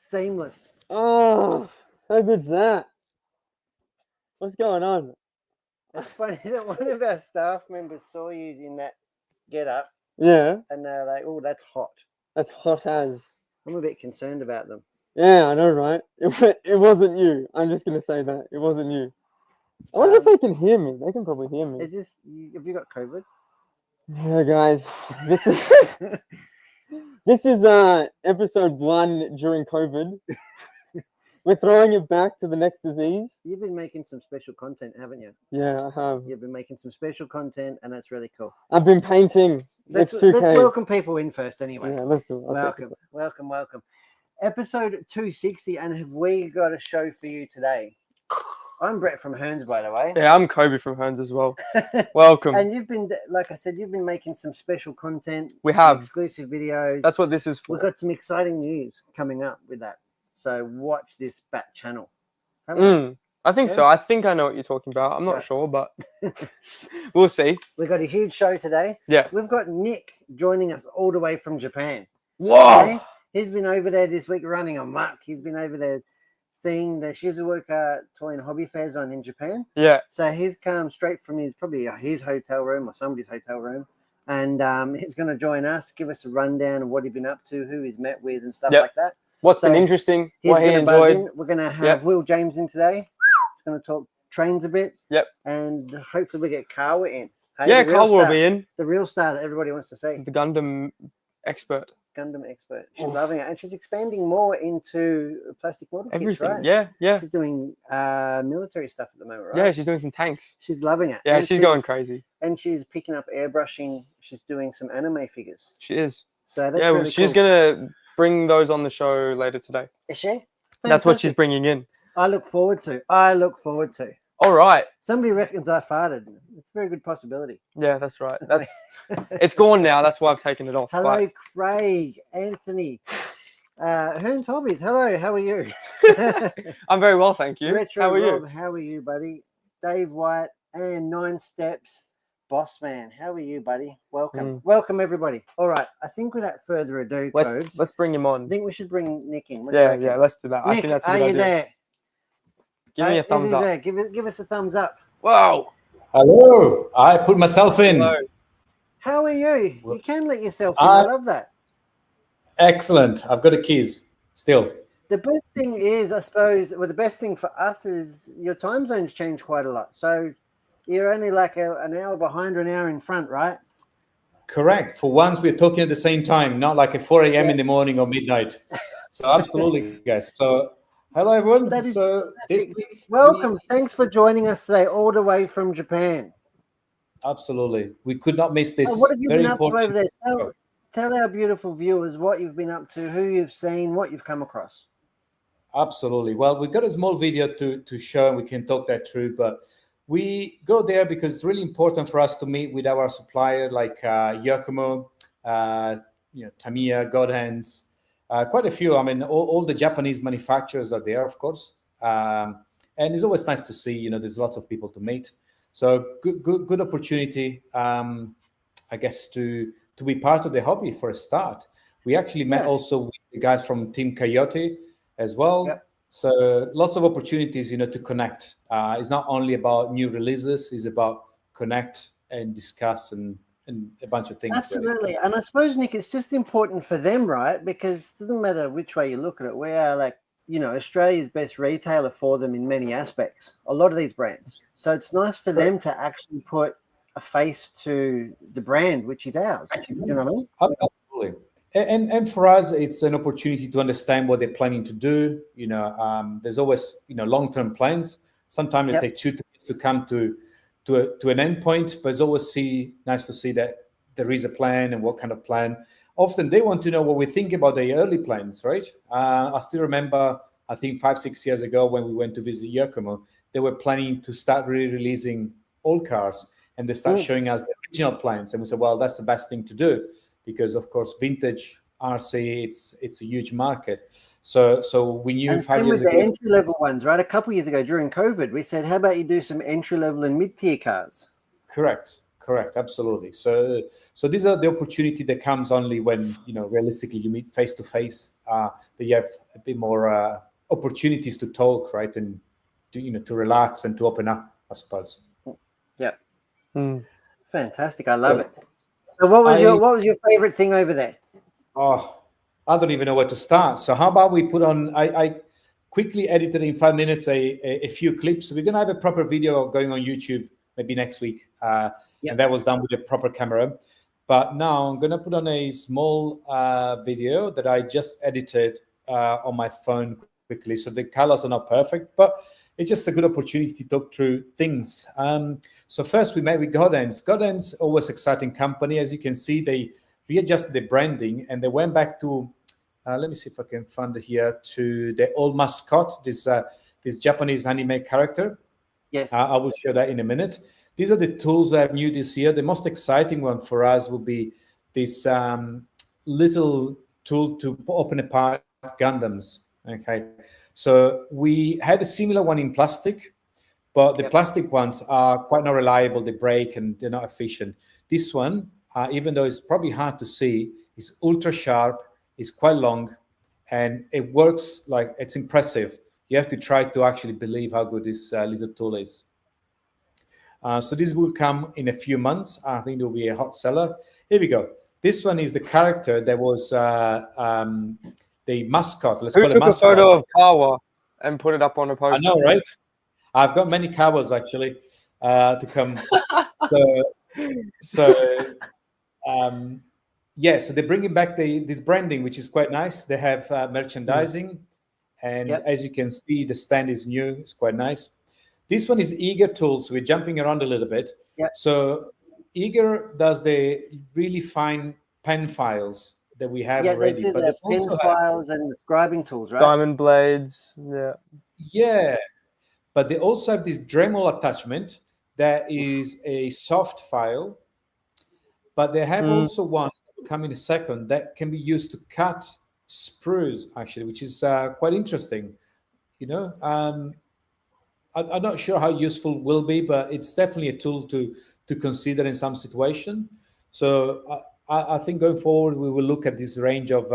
Seamless. Oh, how good's that? What's going on? It's funny that one of our staff members saw you in that get up Yeah, and they're like, oh, that's hot. that's hot as. I'm a bit concerned about them. Yeah, I know, right? It wasn't you. I'm just gonna say that it wasn't you. I wonder if they can hear me. They can probably hear me. Have you got COVID? Yeah, guys, this is this is episode 1 during COVID. We're throwing it back to the next disease. You've been making some special content, haven't you? Yeah, I have. You've been making some special content, and that's really cool. I've been painting. Let's 2K. welcome people in first, anyway. Yeah, let's do it. Welcome. Episode 260, and have we got a show for you today? I'm Brett from Hearns, by the way. Yeah, I'm Kobe from Hearns as well. Welcome. And you've been, like I said, you've been making some special content. We have. Exclusive videos. That's what this is for. We've got some exciting news coming up with that. So watch this back channel. I think so. I think I know what you're talking about. I'm not sure, but we'll see. We've got a huge show today. Yeah. We've got Nick joining us all the way from Japan. Whoa! Okay? He's been over there this week running amok. He's been over there seeing the Shizuoka Toy and Hobby Fairs on in Japan. Yeah. So he's come straight from his hotel room or somebody's hotel room. And he's going to join us, give us a rundown of what he's been up to, who he's met with and stuff like that. What's been interesting, what he enjoyed. We're going to have Will James in today. He's going to talk trains a bit. Yep. And hopefully we get Kawa in. Hey, yeah, Kawa will be in. The real star that everybody wants to see. The Gundam expert. She's loving it. And she's expanding more into plastic model kits, right? Yeah. She's doing military stuff at the moment, right? Yeah, she's doing some tanks. She's loving it. Yeah, and she's going crazy. And she's picking up airbrushing. She's doing some anime figures. She is. So that's really she's cool. going to bring those on the show later today. Is she? Fantastic. That's what she's bringing in. I look forward to. All right. Somebody reckons I farted. It's a very good possibility. Yeah, that's right. It's gone now. That's why I've taken it off. Hello, Craig, Anthony, Hearns Hobbies. Hello, how are you? I'm very well, thank you. Retro how are Rob, you? How are you, buddy? Dave White and 9 Steps. Boss man, how are you, buddy? Welcome everybody. All right, I think without further ado, let's bring him on. I think we should bring Nick in. Yeah, let's do that. Nick, I think that's a good idea. Are you there? Give me a thumbs up. There? Give us a thumbs up. Wow. Hello. I put myself in. Hello. How are you? You can let yourself in. I love that. Excellent. I've got the keys still. The best thing is, I suppose, the best thing for us is your time zones change quite a lot. So you're only like an hour behind or an hour in front, right? Correct. For once, we're talking at the same time, not like at 4 a.m. in the morning or midnight. So absolutely, guys. So hello, everyone. So this week, welcome. Thanks for joining us today, all the way from Japan. Absolutely. We could not miss this. What have you been up to over there? Tell our beautiful viewers what you've been up to, who you've seen, what you've come across. Absolutely. Well, we've got a small video to show, and we can talk that through, but we go there because it's really important for us to meet with our supplier like Yakumo, Tamiya, Godhands, quite a few. I mean, all the Japanese manufacturers are there, of course. And it's always nice to see, there's lots of people to meet. So good opportunity, I guess, to be part of the hobby for a start. We actually met also with the guys from Team Coyote as well. Yep. So lots of opportunities, to connect. It's not only about new releases, it's about connect and discuss and a bunch of things. Absolutely. Really. And I suppose, Nick, it's just important for them, right? Because it doesn't matter which way you look at it. We are Australia's best retailer for them in many aspects, a lot of these brands. So it's nice for them to actually put a face to the brand, which is ours. You know what I mean? Absolutely. And for us, it's an opportunity to understand what they're planning to do. There's always, long-term plans. Sometimes it takes 2 years to come to an end point, but it's always nice to see that there is a plan and what kind of plan. Often they want to know what we think about the early plans, right? I still remember, I think 5-6 years ago when we went to visit Yakumo, they were planning to start re-releasing old cars, and they start showing us the original plans. And we said, well, that's the best thing to do, because of course, vintage RC, it's a huge market. So we knew 5 years ago. The entry-level ones, right? A couple of years ago during COVID, we said, how about you do some entry-level and mid-tier cars? Correct. Correct, absolutely. So these are the opportunity that comes only when realistically you meet face to face. That you have a bit more opportunities to talk, right, and to relax and to open up, I suppose. Yeah. Mm. Fantastic. I love it. So what was your favorite thing over there? Oh, I don't even know where to start. So how about we put on? I quickly edited in 5 minutes a few clips. We're gonna have a proper video going on YouTube maybe next week, and that was done with a proper camera. But now I'm gonna put on a small video that I just edited on my phone quickly. So the colors are not perfect, but it's just a good opportunity to talk through things. So first we met with Godens. Godens, always exciting company. As you can see, they readjusted the branding and they went back to, let me see if I can find it here, to the old mascot, this Japanese anime character. Yes. I will show that in a minute. These are the tools I have new this year. The most exciting one for us will be this little tool to open apart Gundams. Okay. So we had a similar one in plastic, but the plastic ones are quite not reliable. They break and they're not efficient. This one, even though it's probably hard to see, is ultra sharp, it's quite long, and it works like it's impressive. You have to try to actually believe how good this little tool is. So this will come in a few months. I think it will be a hot seller. Here we go. This one is the character that was the mascot. Let's Who call it took a mascot. photo of Kawa and put it up on a poster? I know, right? I've got many Kawas actually to come. So they're bringing back this branding, which is quite nice. They have merchandising, and as you can see, the stand is new. It's quite nice. This one is Eager Tools. We're jumping around a little bit. Yep. So Eager does the really fine pen files that we have already. They do the pen files and the scribing tools, right? Diamond blades. Yeah. Yeah. But they also have this Dremel attachment that is a soft file. But they have also one, come in a second, that can be used to cut sprues, actually, which is quite interesting. I'm not sure how useful it will be, but it's definitely a tool to consider in some situation. So I think going forward, we will look at this range of,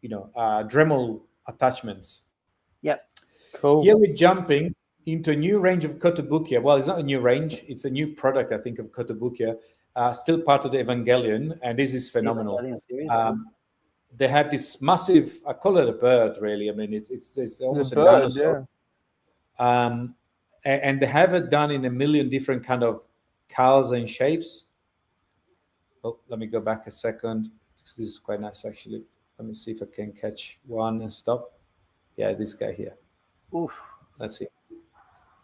Dremel attachments. Yep. Cool. Here we're jumping into a new range of kotobukiya. Well, it's not a new range. It's a new product, I think, of kotobukiya. Still part of the Evangelion, and this is phenomenal. They have this massive, I call it a bird, really. I mean, it's almost a dinosaur. Yeah. And they have it done in a million different kind of colors and shapes. Oh, let me go back a second. This is quite nice, actually. Let me see if I can catch one and stop. Yeah, this guy here. Oof. Let's see.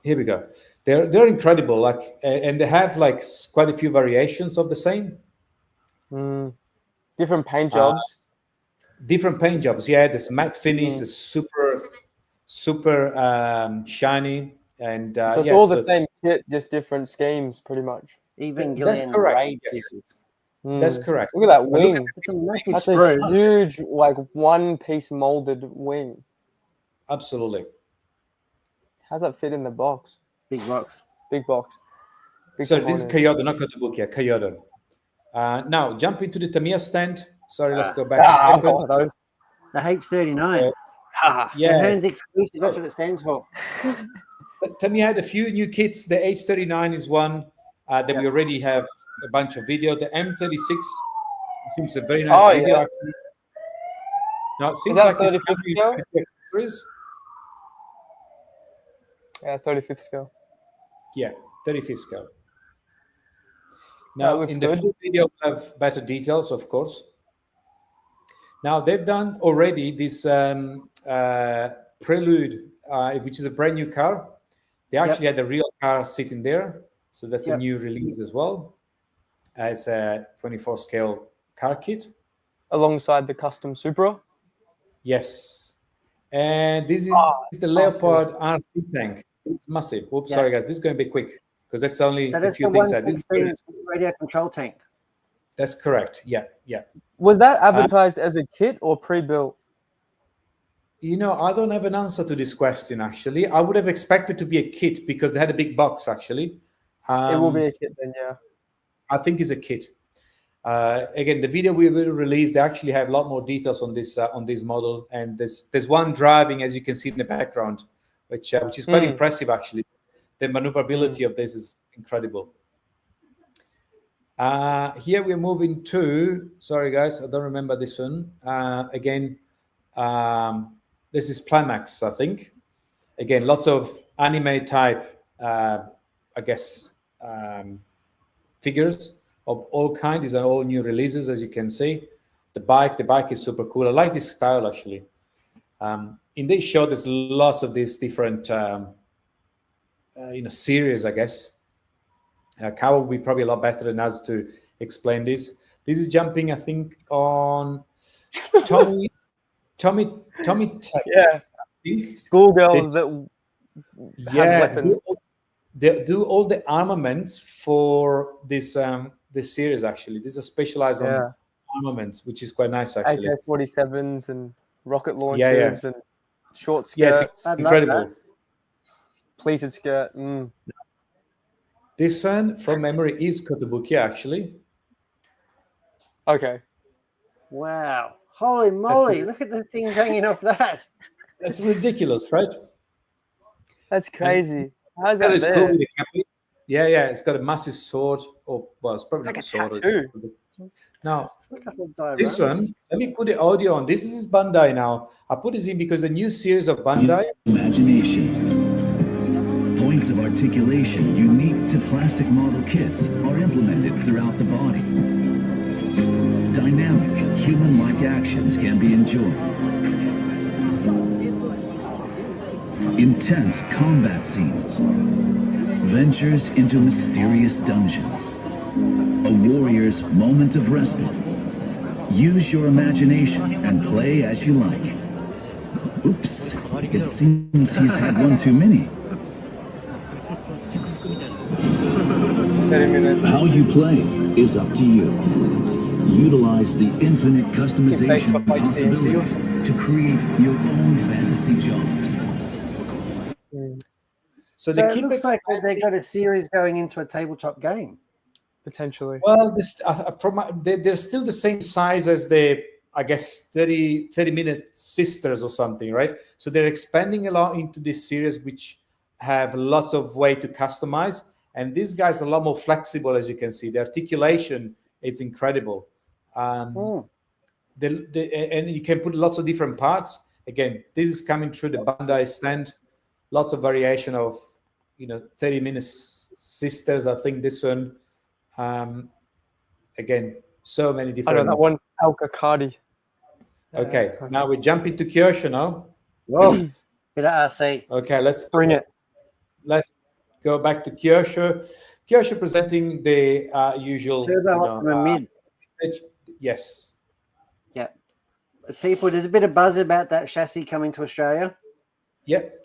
Here we go. They're incredible. Like, and they have like quite a few variations of the same. Different paint jobs. Different paint jobs. Yeah, this matte finish is super shiny, and so it's all the same kit, just different schemes, pretty much. That's correct. Yes. That's correct. Look at that wing. That's a huge, like one-piece molded wing. Absolutely. How's that fit in the box? Big box. Big box. So this is Kyoto, not Kotobukiya, Kyoto. Now jump into the Tamiya stand. Sorry, let's go back a second. The H39. Yeah, the Hearns exclusive. That's what it stands for. Tamiya had a few new kits. The H39 is one that we already have a bunch of video. The M36 seems a very nice video. Actually. Now it seems like it's 35th scale. Yeah, 35th scale. Yeah, 35th scale. Now in the full video, we have better details, of course. Now they've done already this Prelude, which is a brand new car. They actually had a real car sitting there, so that's a new release as well. It's a 24 scale car kit alongside the custom Supra. Yes, and this is the Leopard RC tank. It's massive. Oops, sorry guys, this is going to be quick because that's only a few things. So that's the radio control tank. That's correct. Yeah. Was that advertised as a kit or pre-built? I don't have an answer to this question, actually. I would have expected to be a kit because they had a big box, actually. It will be a kit then, yeah. I think it's a kit. Again, the video we will release, they actually have a lot more details on this model, and there's one driving, as you can see in the background, which is quite impressive actually. The maneuverability of this is incredible. Here we're moving to, sorry guys, I don't remember this one. Again, this is Climax, I think. Again, lots of anime type, I guess, figures of all kinds. These are all new releases, as you can see. The bike is super cool. I like this style actually. In this show, there's lots of these different, series, I guess. Carl will be probably a lot better than us to explain this. This is jumping, I think, on Tommy Tech. Yeah. Schoolgirls that have weapons. They do all the armaments for this series. Actually, these are specialized on armaments, which is quite nice. Actually, AK-47s and rocket launchers and short skirts. Yeah, it's incredible. Pleated skirt. This one, from memory, is Kotobuki actually. Okay. Wow! Holy moly! Look at the things hanging off that. That's ridiculous, right? That's crazy. How's that there? Cool with the cape. Yeah, it's got a massive sword. Or well, it's probably like not a sword. tattoo. Now, Like this one, let me put the audio on. This is Bandai now. I put this in because the new series of Bandai. Imagination. Points of articulation unique to plastic model kits are implemented throughout the body. Dynamic, human-like actions can be enjoyed. Intense combat scenes. Ventures into mysterious dungeons. A warrior's moment of respite. Use your imagination and play as you like. Oops, it seems he's had one too many. 30 minutes. How you play is up to you. Utilize the infinite customization possibilities to create your own fantasy jobs. So it looks like they got a series going into a tabletop game. Potentially. Well, they're still the same size as the, I guess, 30-minute sisters or something, right? So they're expanding a lot into this series, which have lots of way to customize. And these guys are a lot more flexible, as you can see. The articulation is incredible. And you can put lots of different parts. Again, this is coming through the Bandai stand. Lots of variation of, 30-minute sisters. I think this one. Again, so many different. I know that one, Al-Kakadi. Okay, now we jump into Kyosho now. Whoa, bit of RC. Okay, let's Bring it. Let's go back to Kyosho. Kyosho presenting the usual Turbo Optima mid. Yes. Yeah. People, there's a bit of buzz about that chassis coming to Australia. Yep.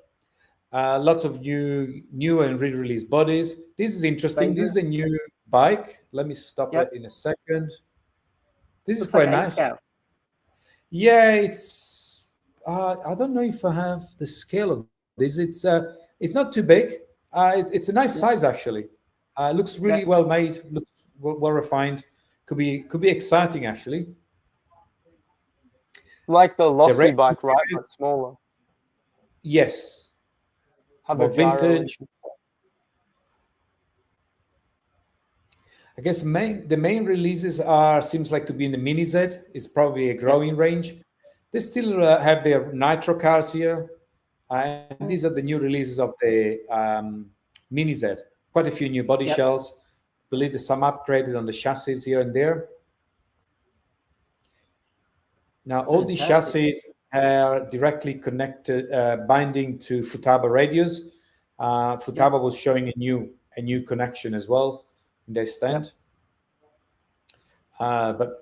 Lots of new and re-released bodies. This is interesting. This is a new bike. Let me stop it in a second. This is quite nice. Yeah, it's. I don't know if I have the scale of this. It's not too big. It's a nice size actually. Looks really well made. Looks well refined. Could be exciting actually. Like the Lossy bike, right? But smaller. Yes. More vintage. I guess the main releases seems like to be in the Mini Z. It's probably a growing range. They still have their Nitro cars here, and these are the new releases of the Mini Z. Quite a few new body shells. I believe there's some upgraded on the chassis here and there. Now all these chassis are directly connected, binding to Futaba radios. Futaba was showing a new connection as well in their stand. But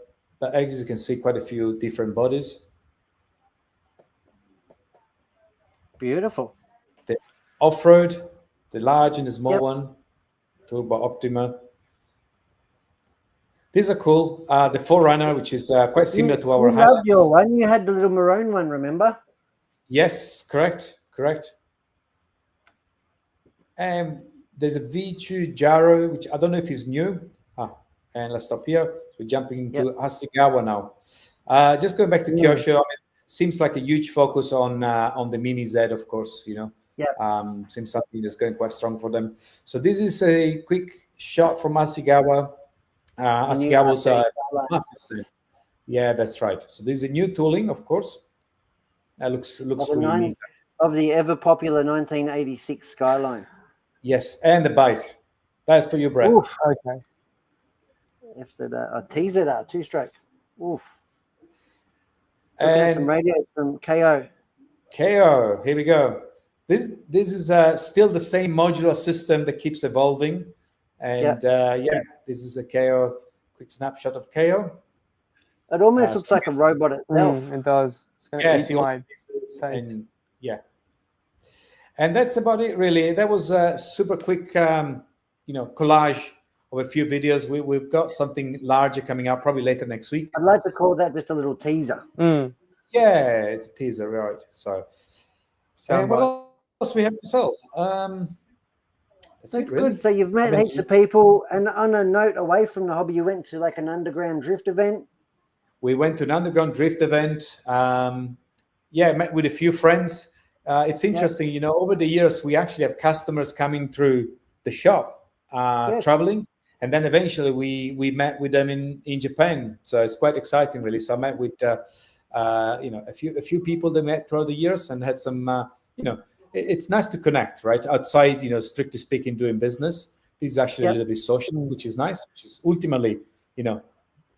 as you can see, quite a few different bodies. Beautiful. The off-road, the large and the small one, Turbo Optima. These are cool. The Forerunner, which is quite similar to our Highlights. Your one. You had the little maroon one, remember? Yes, correct. There's a V2 Jaro, which I don't know if it's new. And let's stop here. So we're jumping into Hasegawa now. Just going back to Kyosho, I mean, seems like a huge focus on the Mini Z, of course, you know. Seems something that's going quite strong for them. So this is a quick shot from Hasegawa. Hasegawa's massive set. Yeah, that's right. So this is a new tooling, of course. That looks really neat. Of the ever popular 1986 Skyline. Yes, and the bike. That's for you, Brett. Oof, okay. A TZR 2-stroke. Oof. Looking And at some radios from KO. KO, here we go. This is still the same modular system that keeps evolving. And this is a KO, quick snapshot of KO. It almost looks like a robot itself. It does. It's going to eat my and and that's about it, really. That was a super quick, collage of a few videos. We've got something larger coming out probably later next week. I'd like to call that just a little teaser. Yeah, it's a teaser, right? So, what else we have to sell? That's good. So you've met heaps of people, and on a note away from the hobby, you went to like an underground drift event. We went to an underground drift event. Met with a few friends. It's interesting, you know, over the years, we actually have customers coming through the shop, traveling. And then eventually we met with them in Japan. So it's quite exciting, really. So I met with, a few people they met throughout the years and had some, it's nice to connect, right? Outside, strictly speaking, doing business. This is actually a little bit social, which is nice, which is ultimately,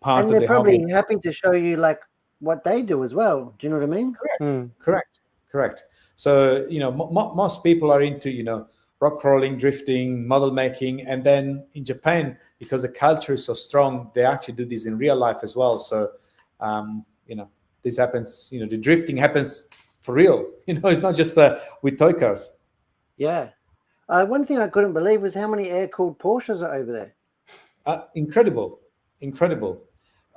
part of the hobby. And they're probably happy to show you like what they do as well. Do you know what I mean? Correct. So, most people are into, rock crawling, drifting, model making. And then in Japan, because the culture is so strong, they actually do this in real life as well. So, this happens, the drifting happens for real. It's not just with toy cars. Yeah. One thing I couldn't believe was how many air-cooled Porsches are over there. Incredible.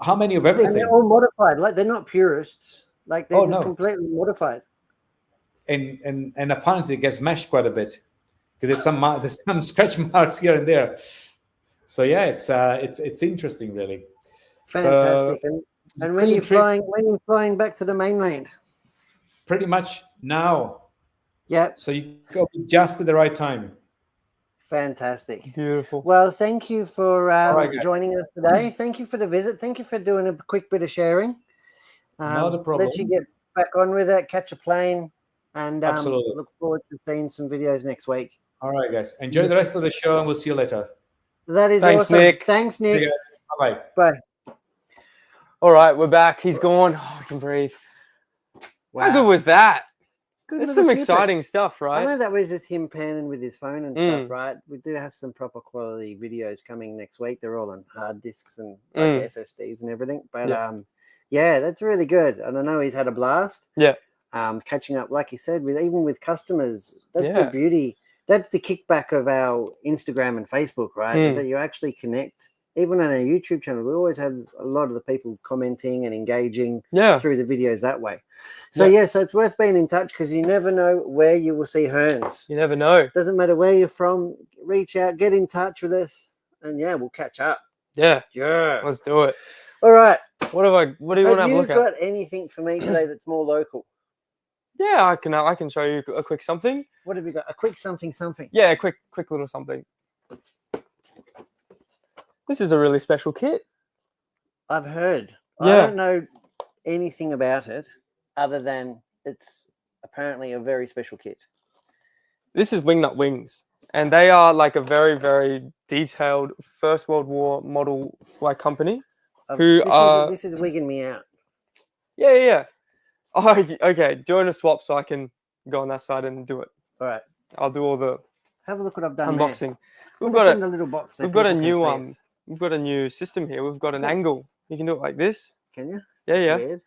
How many of everything? And they're all modified. Like, they're not purists. Like, they're completely modified. And apparently it gets mashed quite a bit. There's some scratch marks here and there. So yeah, it's interesting, really. Fantastic. So, and when you're flying back to the mainland? Pretty much now. Yeah. So you go just at the right time. Fantastic. Beautiful. Well, thank you for joining us today. Thank you for the visit. Thank you for doing a quick bit of sharing. Not a problem. Let you get back on with it, catch a plane, and absolutely look forward to seeing some videos next week. All right, guys. Enjoy the rest of the show, and we'll see you later. That is awesome. Nick. Thanks, Nick. Bye-bye. Bye. All right, we're back. He's gone. Oh, I can breathe. Wow. How good was that? There's some exciting stuff, right? I know that was just him panning with his phone and stuff, right? We do have some proper quality videos coming next week. They're all on hard disks and SSDs and everything. But that's really good. And I know he's had a blast. Yeah. Catching up, like you said, with customers. That's the beauty. That's the kickback of our Instagram and Facebook, right? Is that you actually connect. Even on our YouTube channel, we always have a lot of the people commenting and engaging through the videos that way. So, so it's worth being in touch because you never know where you will see Hearns. You never know. Doesn't matter where you're from. Reach out, get in touch with us, and we'll catch up. Yeah. Yeah. Let's do it. All right. What do you want to have a look at? Have you got anything for me today that's more local? Yeah, I can show you a quick something. What have you got? A quick something? Yeah, a quick little something. This is a really special kit. I've heard. I don't know anything about it other than it's apparently a very special kit. This is Wingnut Wings, and they are like a very, very detailed First World War model company. This is wigging me out. Yeah. Oh, okay. Do you want to swap so I can go on that side and do it? All right. I'll do all the. Have a look what I've done. Unboxing. We've got a little box. We've got a new We've got a new system here. We've got an angle. You can do it like this. Can you? Yeah. Weird.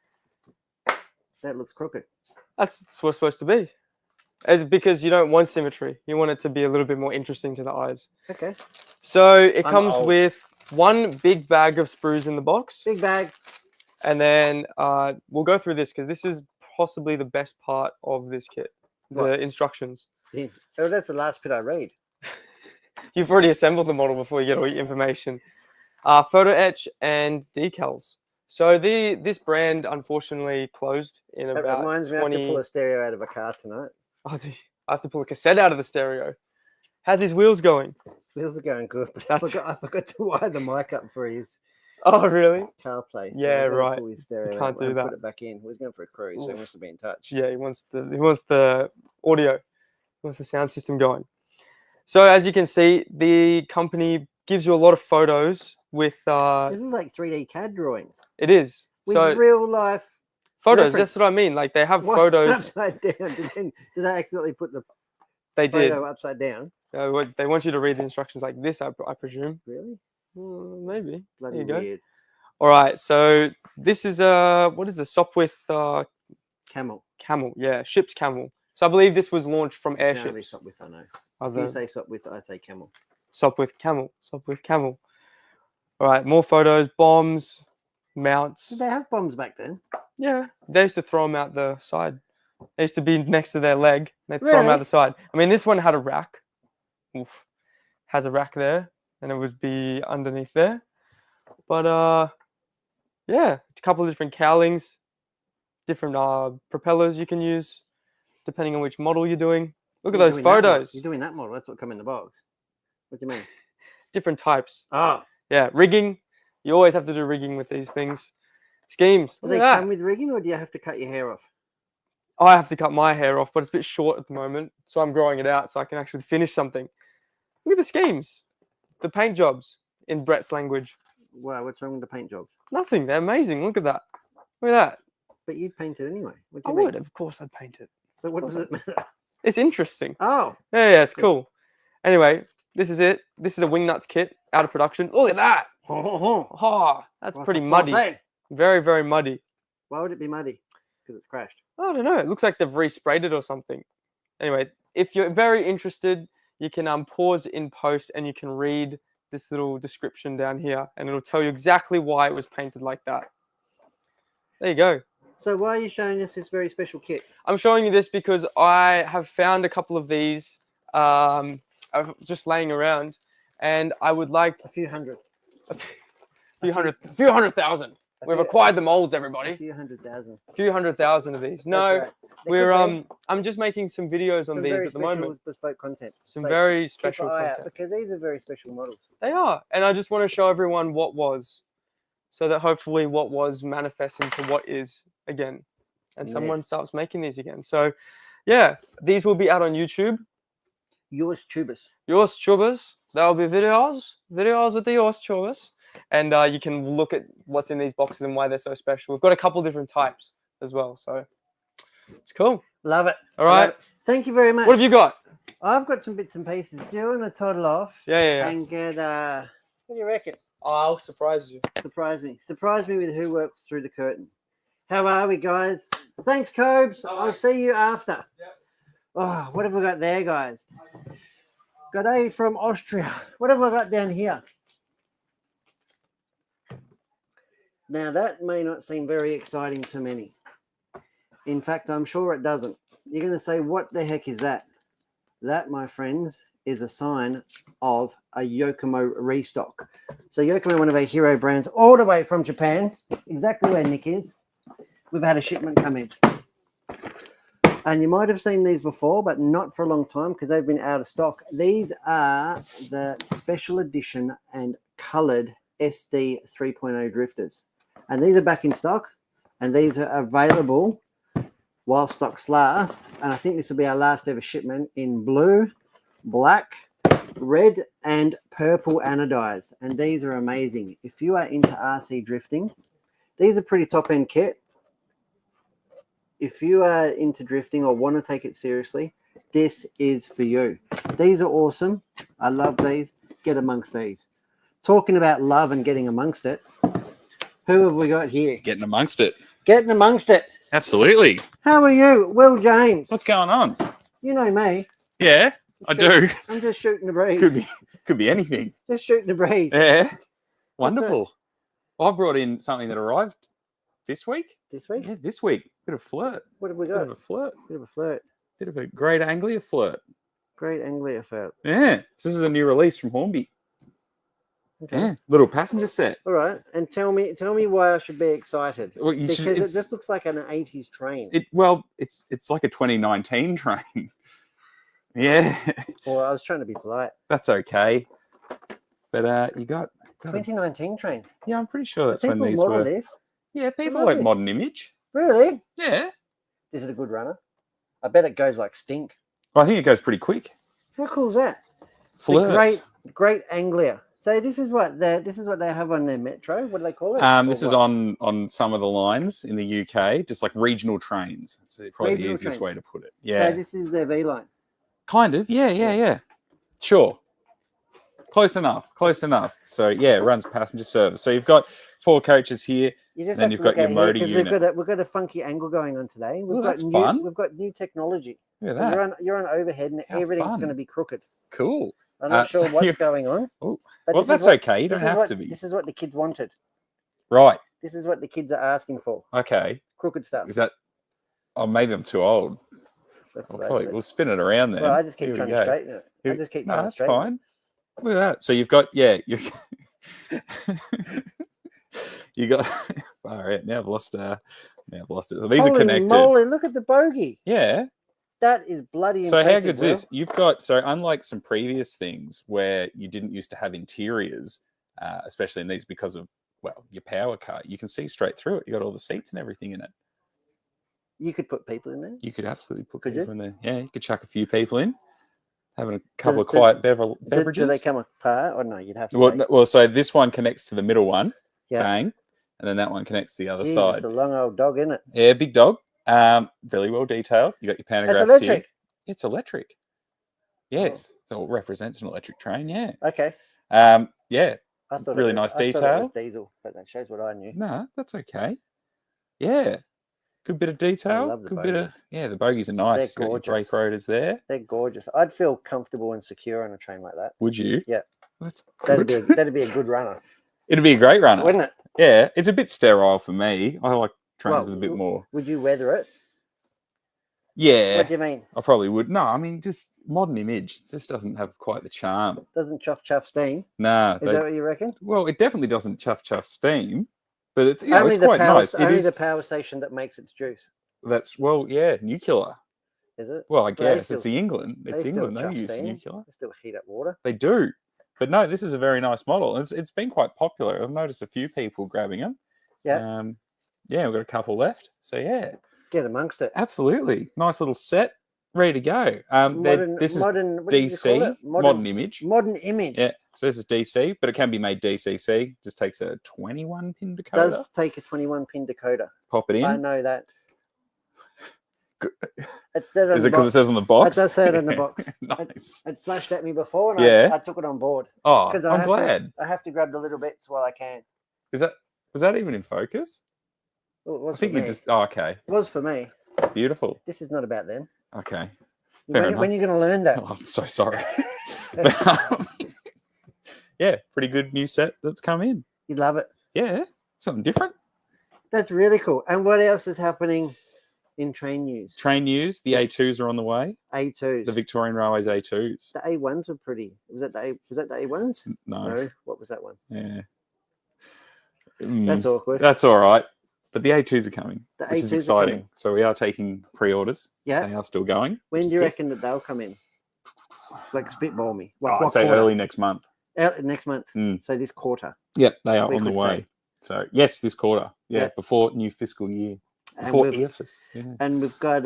That looks crooked. That's what it's supposed to be. It's because you don't want symmetry. You want it to be a little bit more interesting to the eyes. Okay. So it comes with one big bag of sprues in the box. Big bag. And then we'll go through this because this is possibly the best part of this kit. The instructions. Yeah. Oh, that's the last bit I read. You've already assembled the model before you get all your information. photo etch and decals. So this brand unfortunately closed in That about reminds me, I have to pull a stereo out of a car tonight. Oh, I have to pull a cassette out of the stereo. How's his wheels going? Wheels are going good, but I forgot to wire the mic up for his Oh, really? CarPlay. So Yeah, I've got to right. pull his stereo You can't out do and that. put it back in. He's going for a cruise, so he Oof. wants to be in touch. Yeah, he wants the audio. He wants the sound system going. So as you can see, the company gives you a lot of photos with This is like 3D CAD drawings it is. with So real life photos, reference. that's what I mean. Like they have What? photos. Upside down. Did they accidentally put the They did. photo upside down? They want you to read the instructions like this, I presume. Really? Maybe. Bloody there you go. weird. All right. So this is what is the Sopwith Camel. Camel? Yeah, ship's camel. So I believe this was launched from airships. Sopwith, I know. If Other you say Sopwith, I say camel. Sopwith camel. Sopwith camel. All right. More photos. Bombs. Mounts. Did they have bombs back then? Yeah. They used to throw them out the side. They used to be next to their leg. They'd throw them Really? out the side. I mean, this one had a rack. Oof. Has a rack there, and it would be underneath there. But yeah, a couple of different cowlings, different propellers you can use, depending on which model you're doing. Look at You're those doing that model. photos. You're doing that model. That's what come in the box. What do you mean? Different types. Oh, Yeah, rigging. You always have to do rigging with these things. Schemes. do Look they at that. come with rigging, or do you have to cut your hair off? I have to cut my hair off, but it's a bit short at the moment, so I'm growing it out so I can actually finish something. Look at the schemes, the paint jobs in Brett's language. Wow, what's wrong with the paint jobs? Nothing. They're amazing. Look at that. Look at that. But you'd paint it anyway. What do I you mean? would, of course, I'd paint it. So what does it matter? It's interesting. Oh, Yeah, it's cool. Anyway, this is it. This is a Wingnuts kit out of production. Look at that. Oh, that's pretty muddy. Very, very muddy. Why would it be muddy? Because it's crashed. I don't know. It looks like they've resprayed it or something. Anyway, if you're very interested, you can pause in post and you can read this little description down here, and it'll tell you exactly why it was painted like that. There you go. So why are you showing us this very special kit? I'm showing you this because I have found a couple of these just laying around, and I would like A few hundred. a few hundred thousand. We've acquired the molds, A everybody. few 100,000. A few 100,000 of these. No, That's right. They we're could be I'm just making some videos on some these very at the special moment. bespoke content. Some So very keep special an eye out, content. because these are very special models. They are, and I just want to show everyone what was, so that hopefully what was manifests into what is again, and Yeah. someone starts making these again. So, yeah, these will be out on YouTube. Yours tubers. Yours tubers. There will be videos with the yours tubers, and you can look at what's in these boxes and why they're so special. We've got a couple different types as well, so it's cool. Love it. All Love right, it. Thank you very much. what have you got? I've got some bits and pieces. Do you want to toddle off Yeah. and get what do you reckon? I'll surprise you. Surprise me. Surprise me with who works through the curtain. How are we, guys? Thanks, Cobes. I'll see you after. Yep. Oh, what have we got there, guys? Got A from Austria. What have I got down here? Now, that may not seem very exciting to many. In fact, I'm sure it doesn't. You're going to say, what the heck is that? That, my friends, is a sign of a Yokomo restock. So Yokomo, one of our hero brands, all the way from Japan, exactly where Nick is. We've had a shipment come in. And you might have seen these before, but not for a long time because they've been out of stock. These are the special edition and colored SD 3.0 drifters. And these are back in stock, and these are available while stocks last. And I think this will be our last ever shipment in blue, black, red, and purple anodized. And these are amazing. If you are into RC drifting, these are pretty top end kit. If you are into drifting or want to take it seriously, this is for you. These are awesome. I love these. Get amongst these. Talking about love and getting amongst it, who have we got here? Getting amongst it. Getting amongst it. Absolutely. How are you? Will James. What's going on? You know me. Yeah, I do. I'm just shooting the breeze. Could be anything. Just shooting the breeze. Yeah. Wonderful. I brought in something that arrived this week. This week? Yeah, this week. Bit of flirt. What have we Bit got? of a flirt. Bit of a flirt. Bit of a great Anglia flirt. Great Anglia flirt. Yeah. So this is a new release from Hornby. Okay. Yeah, little passenger set. All right, and tell me why I should be excited. Well, you Because should, it just looks like an 80s train. it's like a 2019 train. Yeah, Well, I was trying to be polite. that's okay. But you got 2019 train. yeah, I'm pretty sure that's Do when people these model were. this? Yeah, people love like this. modern image. Really? Yeah, Is it a good runner? I bet it goes like stink. well, I think it goes pretty quick. How cool is that? Flirt. The Great Anglia. So this is what they have on their metro. What do they call it? This is on some of the lines in the UK, just like regional trains. It's probably Regional the easiest trains. way to put it. Yeah, So this is their V line. kind of. Yeah. Sure. Close enough. So yeah, it runs passenger service. So you've got 4 coaches here. You just Then have you've to got look your at here motor 'cause unit. We've got a funky angle going on today. Ooh, that's fun. We've got new technology. Look at So that. you're on overhead and How everything's fun. going to be crooked. Cool. I'm not sure so what's you've- going on. Oh, but well, this is that's what- okay. You don't this is have what- to be. This is what the kids wanted. Right. This is what the kids are asking for. Okay. Crooked stuff. Is that? Oh, maybe I'm too old. That's what I'll they probably, said. we'll spin it around there. Well, I just keep Here we trying to go. straighten it. I Here- just keep No, trying to that's straighten it. fine. Look at that. So you've got you you got. All right. Now I've lost. Now I've lost it. So these Holy are connected. moly, look at the bogey. Yeah. That is bloody So impressive. how good's Will. this? You've got unlike some previous things where you didn't used to have interiors, especially in these because of your power car. You can see straight through it. You got all the seats and everything in it. You could put people in there. You could absolutely put Could you? people in there. Yeah, you could chuck a few people in, having a couple of do- quiet beverages. Do they come apart? Or no, you'd have to. Well, wait. well, so this one connects to the middle one, Yeah. bang, and then that one connects to the other Jeez, side. It's a long old dog, isn't it? Yeah, big dog. Very well detailed. You got your pantographs It's electric. here. It's electric. Yes, so it represents an electric train. Yeah. Okay. Yeah. I thought Really it was, nice I thought it detail. was diesel, but that shows what I knew. No, that's okay. Yeah. Good bit of detail. love the Good bit of bogies. the bogies are nice. They're You got your brake gorgeous. rotors there. They're gorgeous. I'd feel comfortable and secure on a train like that. Would you? Yeah. That's That'd good. that'd be a good runner, It'd be a great runner. wouldn't it? Yeah, it's a bit sterile for me. I like trains with a bit w- more. Would you weather it? Yeah, What do you mean? I probably would. No, I mean just modern image. It just doesn't have quite the charm. Doesn't chuff steam? Nah, Is that what you reckon? well, it definitely doesn't chuff steam, but it's Only it's the quite power, nice. It only is. the power station that makes its juice. That's nuclear. Is it? Well, I But they guess it's the England. they It's still England. They chuff use steam. nuclear. They still heat up water. They do, but no, this is a very nice model. It's been quite popular. I've noticed a few people grabbing them. Yeah. Yeah, we've got a couple left. So yeah, Get amongst it. absolutely nice little set, ready to go. This is Modern. What did you call DC, it? modern image. Modern image. Yeah, so this is DC, but it can be made DCC. Just takes a 21 pin decoder. Does take a 21 pin decoder. Pop it in. I know that. It said on Is the it because it box. says on the box? It does say it on the box. Nice. It flashed at me before, and Yeah. I took it on board. Oh, Because I'm glad. I have to grab the little bits while I can. Was that even in focus? Well, it was I think for you me. just. Oh, okay. It was for me. Beautiful. This is not about them. Okay. Fair When enough. are you going to learn that? Oh, I'm so sorry. Yeah, pretty good new set that's come in. You'd love it. Yeah, something different. That's really cool. And what else is happening in train news? Train news. The Yes. A2s are on the way. A2s. The Victorian Railways A2s. The A1s were pretty. Was that the A1s? No. What was that one? Yeah. That's awkward. That's all right. But the A2s are coming, The which is A2s are exciting. coming. So we are taking pre-orders. Yeah. They are still going. When which do you is good. reckon that they'll come in? Like spitball me. I'd say quarter? early next month. Next month. Mm. So this quarter. Yep, they are We on the could way. say. So yes, this quarter. Yeah, Yeah. before new fiscal year. And Before we've, EFS. Yeah. and we've got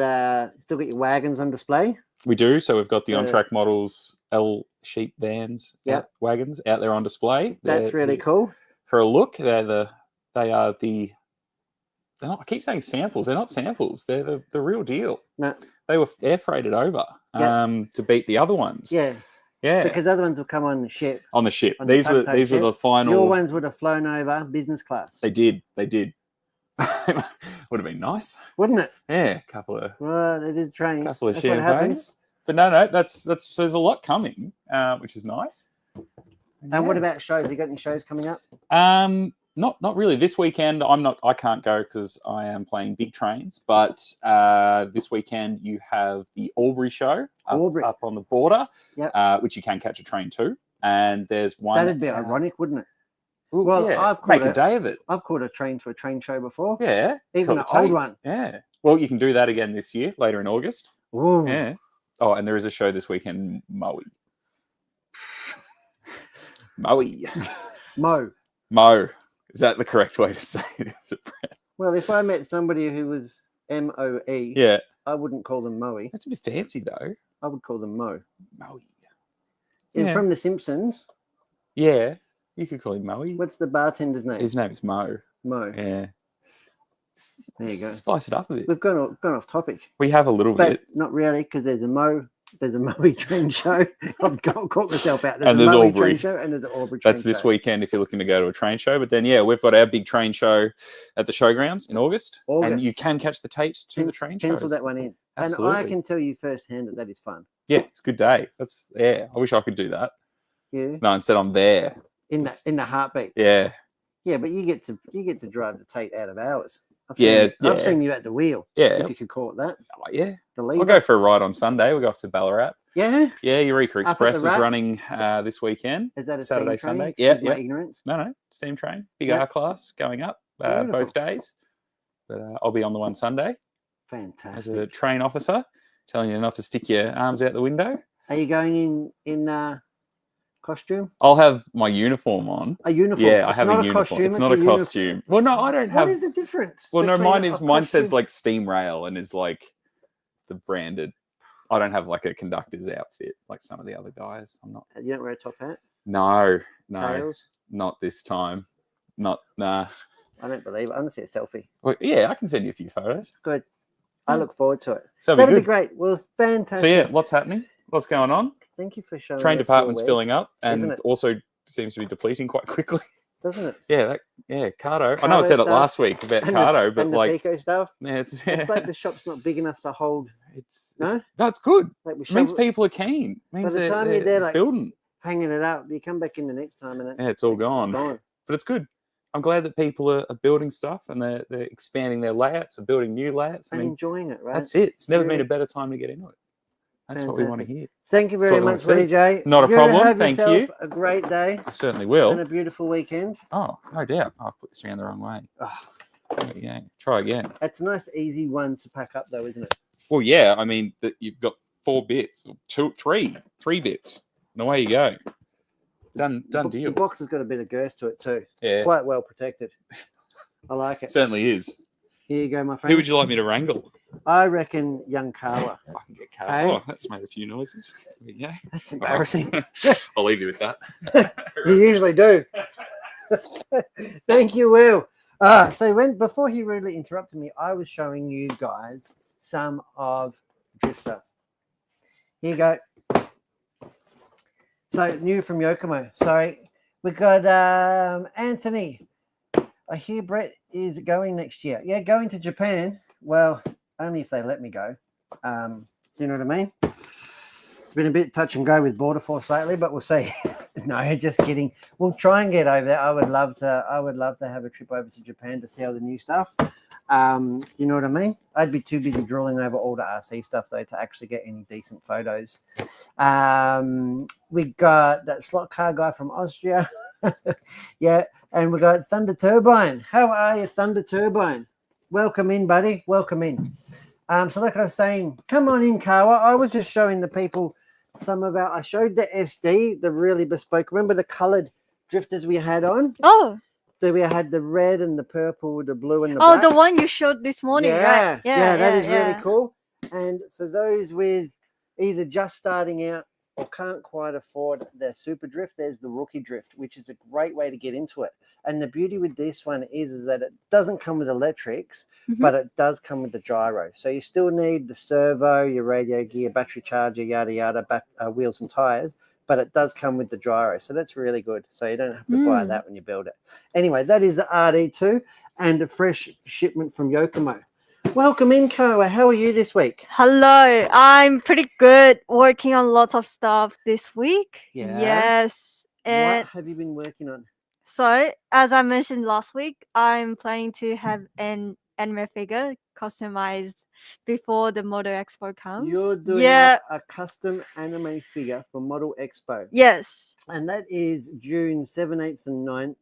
still got your wagons on display. We do. So we've got the Uh, on-track models, L sheep vans, Yep. wagons out there on display. That's really cool. For a look, they are the. They're not, I keep saying samples. They're not samples. They're the real deal. No. They were air freighted over Yep. to beat the other ones. Yeah. Yeah. Because other ones will come on the ship. On the ship. on the These were tugboat these were ship. the final. Your ones would have flown over business class. They did. Would have been nice. Wouldn't it? Yeah, couple of Well, it is trains. couple of That's what happens. champagnes. But no, that's so there's a lot coming, which is nice. And what Yeah. about shows? You got any shows coming up? Not really. This weekend I can't go because I am playing big trains. But this weekend you have the Albury show Albury. up on the border, Yep. which you can catch a train to. and there's one. That'd be ironic, wouldn't it? Well, Well, yeah, I've make caught a day of it. I've caught a train to a train show before. Yeah, Even an caught the old tape. one. Yeah. Well, you can do that again this year, later in August. Ooh. Yeah. Oh, and there is a show this weekend, Maui. Maui. Mo. Is that the correct way to say it? Well, if I met somebody who was M-O-E, Yeah. I wouldn't call them Moe. That's a bit fancy, though. I would call them Mo. Maui. And Yeah. from The Simpsons, Yeah. You could call him Maui. what's the bartender's name? His name is Mo. Mo. Yeah. There you go. Spice it up a bit. We've gone off topic, We have a little but bit. not really, because there's a Moe train show. I've caught myself out. And there's a Moe Albury. train show and there's an Albury train That's this show. weekend if you're looking to go to a train show. But then, yeah, we've got our big train show at the showgrounds in August. And August. you can catch the Tate to the train shows. Pencil that one in. And I Absolutely. can tell you firsthand that is fun. Yeah, it's a good day. I wish I could do that. Yeah. No, instead I'm there. In the heartbeat. Yeah. Yeah, but you get to drive the Tate out of hours. I've Yeah. seen you at the wheel, Yeah. if you could call it that. Oh, yeah. The We'll lead. go for a ride on Sunday. We'll go off to Ballarat. Yeah. Yeah, Eureka Up at Express the is Rat? running this weekend. Is that a Saturday, steam train? Sunday? Yeah, Excuse my yeah. ignorance. No, steam train. Big Yeah. R class going up Beautiful. both days. But I'll be on the one Sunday as Fantastic. a train officer, telling you not to stick your arms out the window. Are you going in costume? I'll have my uniform on. A uniform. Yeah, I It's have not a uniform. costume, It's not a uniform. costume. Well, no, I don't What have. is the difference? Well, no, between mine says costume- like Steam Rail and is like the branded. I don't have like a conductor's outfit like some of the other guys. I'm not. You don't wear a top hat? No, Tails? not this time. Nah. I don't believe it. I want to see a selfie. Well, yeah, I can send you a few photos. Good. I look forward to it. So That'll be be good. great. Well, fantastic. So yeah, what's happening? What's going on? Thank you for showing Train us your department's wares, filling up, isn't and it? also seems to be depleting quite quickly. Doesn't it? Yeah, Cardo. I know I Cardo said it stuff last week about and Cardo, but and like, the Pico stuff. yeah, it's It's like the shop's not big enough to hold. it's No? it's good. Like we It means shove- people are keen. It means the they're, time you're there, like, building. hanging it up. You come back in the next time and Yeah, it's all gone. gone. But it's good. I'm glad that people are building stuff and they're expanding their layouts and building new layouts. I And mean, enjoying it, right? that's it. It's never been Really. a better time to get into it. That's what we want to Fantastic. hear. Thank you That's very what I much, wanna see. DJ. Not a You problem, Have thank yourself you. a great day I certainly and will. a beautiful weekend. Oh, no doubt. I've put this around the wrong way. Oh, There we go. Try again. it's a nice, easy one to pack up, though, isn't it? Well, yeah. I mean, you've got 4 bits, or 3 bits, and away you go. Done deal. The box has got a bit of girth to it too. Yeah, Quite well protected. I like it. certainly is. Here you go, my friend. Who would you like me to wrangle? I reckon young Carla. I can get Carl. Hey? Oh, that's made a few noises. There we go. That's embarrassing. I'll leave you with that. You usually do. Thank you, Will. So before he rudely interrupted me, I was showing you guys some of drift stuff. Here you go. So new from Yokomo. Sorry, we got Anthony. I hear Brett is going next year. Yeah, going to Japan. Well, only if they let me go. Do you know what I mean? It's been a bit touch and go with Border Force lately, but we'll see. No, just kidding. We'll try and get over there. I would love to have a trip over to Japan to see all the new stuff. You know what I mean? I'd be too busy drooling over all the RC stuff though to actually get any decent photos. We got that slot car guy from Austria. Yeah, and we got Thunder Turbine. How are you, Thunder Turbine? Welcome in, buddy. Welcome in. So like I was saying, come on in, Kawa. I was just showing the people I showed the SD, the really bespoke. Remember the coloured drifters we had on? Oh, That we had the red and the purple, the blue and the black. the one you showed this morning, right? Yeah, that is really cool. And for those with either just starting out or can't quite afford their super drift, there's the rookie drift, which is a great way to get into it. And the beauty with this one is that it doesn't come with electrics, but it does come with the gyro. So you still need the servo, your radio gear, battery charger, yada yada, wheels and tires, but it does come with the gyro. So that's really good. So you don't have to buy that when you build it. Anyway, that is the RD2 and a fresh shipment from Yokomo. Welcome in, Koa. How are you this week? Hello, I'm pretty good. Working on lots of stuff this week. Yeah? Yes. And What have you been working on? so, as I mentioned last week, I'm planning to have an anime figure customized before the Model Expo comes. You're doing yeah. a custom anime figure for Model Expo. Yes. And that is June 7th, 8th, and 9th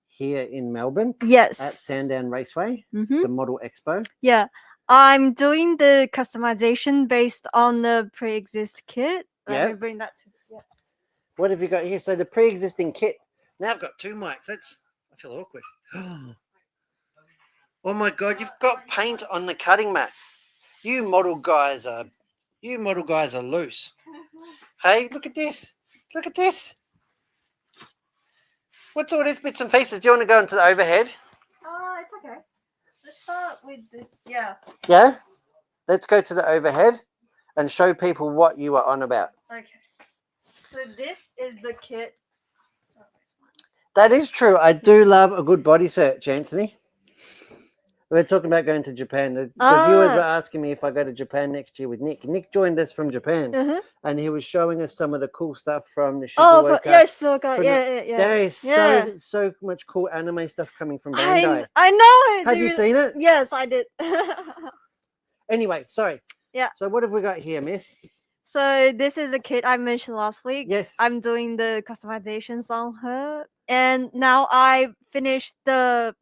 here in Melbourne Yes. at Sandown Raceway, Mm-hmm. the Model Expo. Yeah. I'm doing the customization based on the pre-exist kit. Let me bring that to What have you got here? So the pre-existing kit. Now I've got two mics. I feel awkward. Oh my God, you've got paint on the cutting mat. You model guys are loose. Hey, look at this. Look at this. What's all these bits and pieces? Do you want to go into the overhead? It's okay. Let's start with this. Yeah. Yeah? Let's go to the overhead and show people what you are on about. Okay. So this is the kit. That is true. I do love a good body search, Anthony. We're talking about going to Japan. The viewers were asking me if I go to Japan next year with Nick. Nick joined us from Japan, and he was showing us some of the cool stuff from the Shizuoka. There is so much cool anime stuff coming from Bandai. I know it. Have you seen it? Yes, I did. Anyway, sorry. Yeah. So what have we got here, Miss? So this is the kit I mentioned last week. Yes. I'm doing the customizations on her, and now I finished the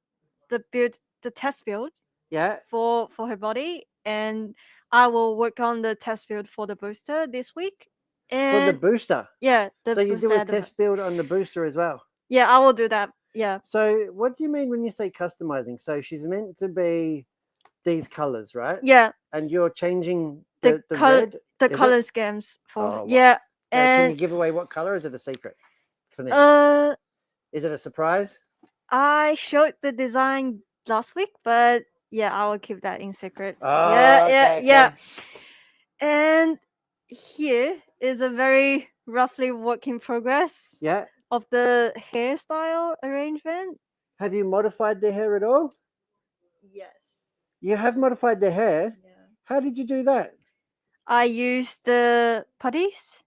test build. Yeah. For her body, and I will work on the test build for the booster this week. And For the booster. Yeah. So you do a test build on the booster as well. Yeah, I will do that. Yeah. So what do you mean when you say customizing? So she's meant to be these colors, right? Yeah. And you're changing the color schemes for yeah. And can you give away what color? Is it a secret for now? Is it a surprise? I showed the design last week, but yeah, I will keep that in secret. Oh, yeah. And here is a very roughly work in progress. Yeah. Of the hairstyle arrangement. Have you modified the hair at all? Yes. You have modified the hair? Yeah. How did you do that? I used the putties.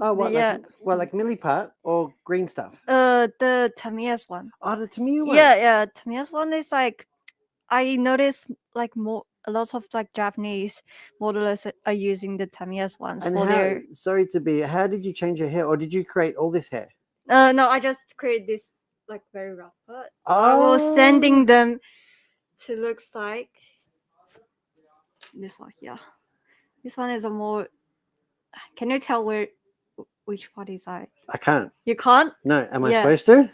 Oh, what? Like milliput or green stuff? The Tamiya's one. Oh, the Tamiya one. Yeah. Tamiya's one is like, I noticed like a lot of like Japanese modelers are using the Tamiya's ones. And how did you change your hair, or did you create all this hair? No, I just created this like very rough cut. I was sending them to looks like this one here. This one is a more. Can you tell which part is I can't. You can't? No. Am I supposed to?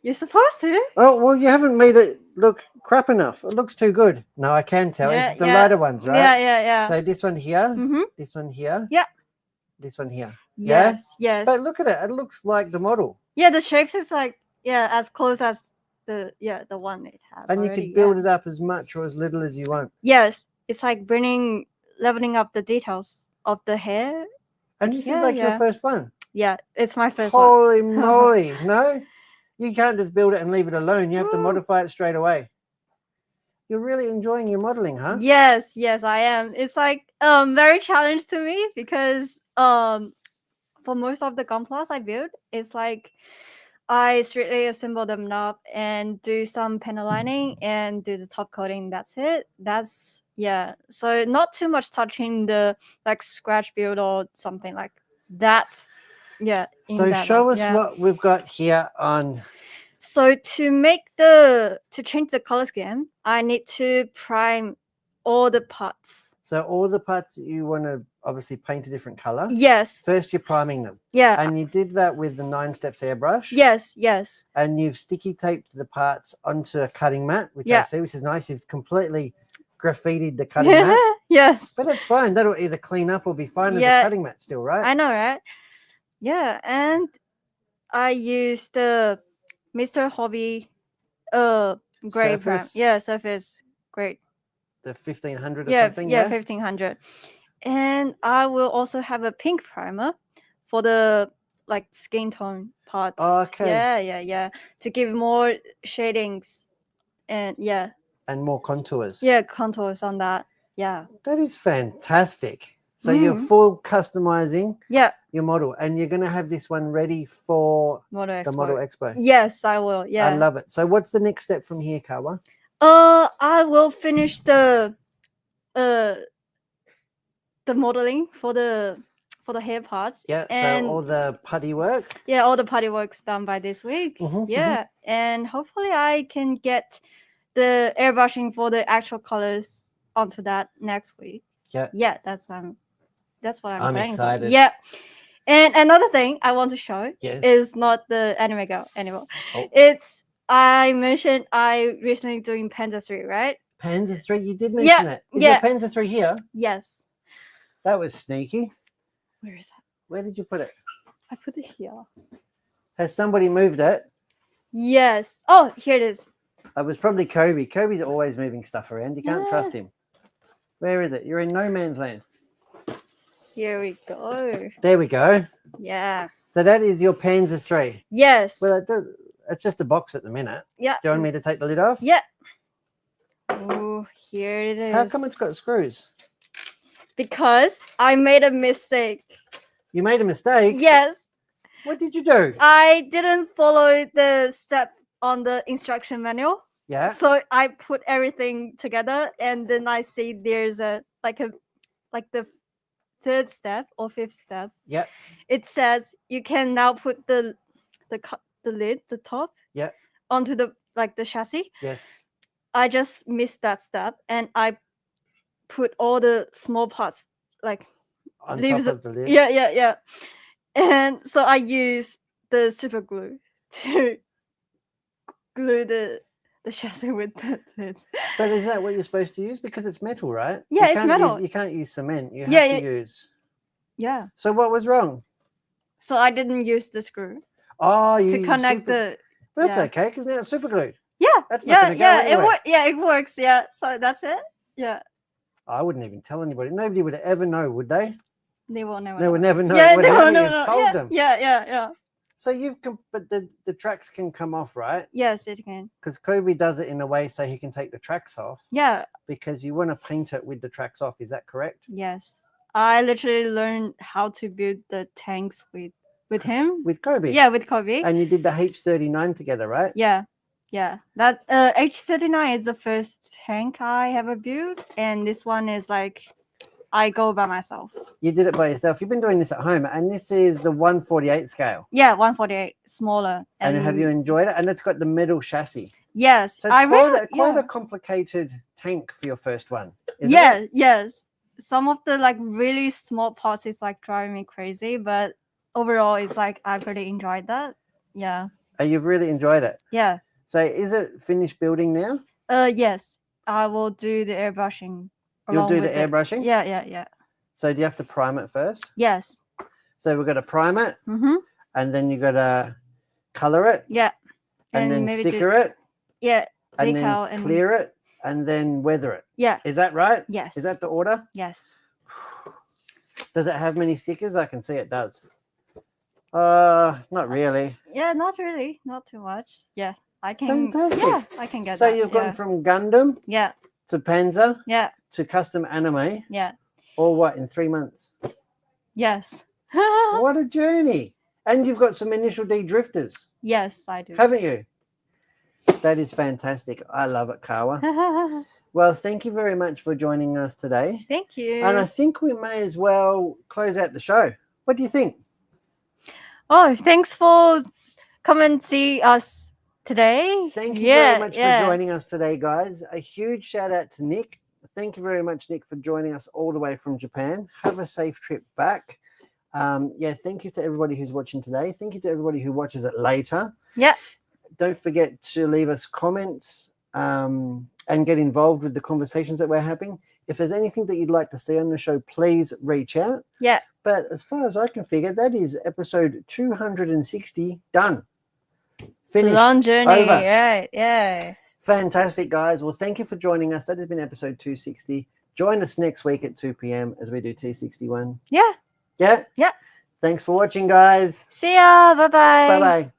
You're supposed to. Oh, well, you haven't made it look crap enough. It looks too good. No, I can tell. It's the lighter ones, right? Yeah. So this one here, Mm-hmm. this one here. Yeah. This one here. Yes. But look at it. It looks like the model. Yeah, the shapes is like, as close as the one it has. And already, you can build it up as much or as little as you want. Yes. It's like leveling up the details of the hair. And this is like your first one. Yeah, it's my first one. Holy moly. No? You can't just build it and leave it alone. You have to modify it straight away. You're really enjoying your modeling, huh? Yes, I am. It's like very challenging to me because for most of the Gunplas I build, it's like I strictly assemble them up and do some panel lining and do the top coating. That's it. So not too much touching the like scratch build or something like that. Yeah. So show us what we've got here on. So to change the color scheme, I need to prime all the parts. So all the parts that you want to obviously paint a different color. Yes. First you're priming them. Yeah. And you did that with the 9 steps airbrush. Yes. And you've sticky taped the parts onto a cutting mat, which I see, which is nice. You've completely graffitied the cutting mat. Yes. But it's fine. That'll either clean up or be fine as a cutting mat still, right? I know, right? Yeah. And I used the Mr. Hobby gray prime. Yeah, surface great. The 1500 or something? Yeah, 1500. And I will also have a pink primer for the like skin tone parts. Oh, okay. Yeah. To give more shadings and and more contours. Yeah, contours on that. Yeah. That is fantastic. So you're full customizing your model, and you're going to have this one ready for the Model Expo. Yes, I will. Yeah. I love it. So what's the next step from here, Kawa? I will finish the modeling for the hair parts. Yeah. And so all the putty work. yeah, all the putty work's done by this week. Mhm, Yeah, and hopefully I can get the airbrushing for the actual colors onto that next week. Yeah. Yeah, that's what I'm I'm planning for. excited. Yeah. And another thing I want to show Yes. is not the anime girl anymore. Oh. It's I mentioned I recently doing Panzer 3, right? Panzer 3. You did Yeah, mention it. Is yeah. the Panzer 3 here? Yes. That was sneaky. Where is that? Where did you put it? I put it here. Has somebody moved it? Yes. Oh, here it is. It was probably Kobe. Kobe's always moving stuff around. You can't trust him. Where is it? You're in no man's land. Here we go. There we go. Yeah. So that is your Panzer 3. Yes. Well, it's just a box at the minute. Yeah. Do you want me to take the lid off? Yeah. Oh, here it is. How come it's got screws? Because I made a mistake. You made a mistake? Yes. What did you do? I didn't follow the step on the instruction manual. Yeah. So I put everything together and then I see there's the third step or fifth step. Yep. It says you can now put the lid, the top, Yeah. onto the chassis. Yes. I just missed that step and I put all the small parts On leaves top of the lid. yeah. And so I use the super glue to glue the chassis with the lids. But is that what you're supposed to use? Because it's metal, right? Yeah, You it's can't metal. You can't use cement. You have Yeah, to use. Yeah. So what was wrong? So I didn't use the screw Oh, you to used connect super... the. But that's yeah. okay because now it's super glued. Yeah. That's not gonna go anywhere. It works. Yeah. So that's it. Yeah. I wouldn't even tell anybody. Nobody would ever know, would they? They will never. They would never know. Yeah, Well, they now will you've never know. told Yeah, them. yeah. So but the tracks can come off, right? Yes, it can. Because Kobe does it in a way so he can take the tracks off. Yeah. Because you want to paint it with the tracks off. Is that correct? Yes. I literally learned how to build the tanks with him. With Kobe. Yeah, with Kobe. And you did the H39 together, right? Yeah. That H39 is the first tank I ever built, and this one is I go by myself. You did it by yourself. You've been doing this at home, and this is the 1/48 scale. Yeah, 148, smaller. And have you enjoyed it? And it's got the metal chassis. Yes, So it's quite a complicated tank for your first one. Isn't it? Yes. Some of the really small parts is driving me crazy, but overall it's I pretty enjoyed that. Yeah. You've really enjoyed it. Yeah. So is it finished building now? Yes. I will do the airbrushing. You'll do the with it. airbrushing? Yeah. So do you have to prime it first? Yes. So we've got to prime it, Mm-hmm. and then you got to color it, Yeah. and then maybe sticker it, Yeah. and Decal then clear it, and then weather it. Yeah. Is that right? Yes. Is that the order? Yes. Does it have many stickers? I can see it does. Not really. Yeah, not really. Not too much. Yeah. I can. Fantastic. Yeah, I can get So that. you've gone from Gundam Yeah. to Panzer Yeah. to custom anime, Yeah. or what, in 3 months? Yes. What a journey. And you've got some initial D drifters, Yes, I do. haven't you? That is fantastic. I love it, Kawa. Well, thank you very much for joining us today. Thank you. And I think we may as well close out the show. What do you think? Oh, thanks for coming and see us today. Thank you very much for joining us today, guys. A huge shout out to Nick. Thank you very much, Nick, for joining us all the way from Japan. Have a safe trip back. Thank you to everybody who's watching today. Thank you to everybody who watches it later. Yeah. Don't forget to leave us comments and get involved with the conversations that we're having. If there's anything that you'd like to see on the show, please reach out. Yeah. But as far as I can figure, that is episode 260 done. Finished. Long journey. Over. Right. Yeah. Fantastic, guys. Well, thank you for joining us. That has been episode 260. Join us next week at 2 p.m. as we do T61. Yeah. Yeah? Yeah. Thanks for watching, guys. See ya. Bye-bye. Bye-bye.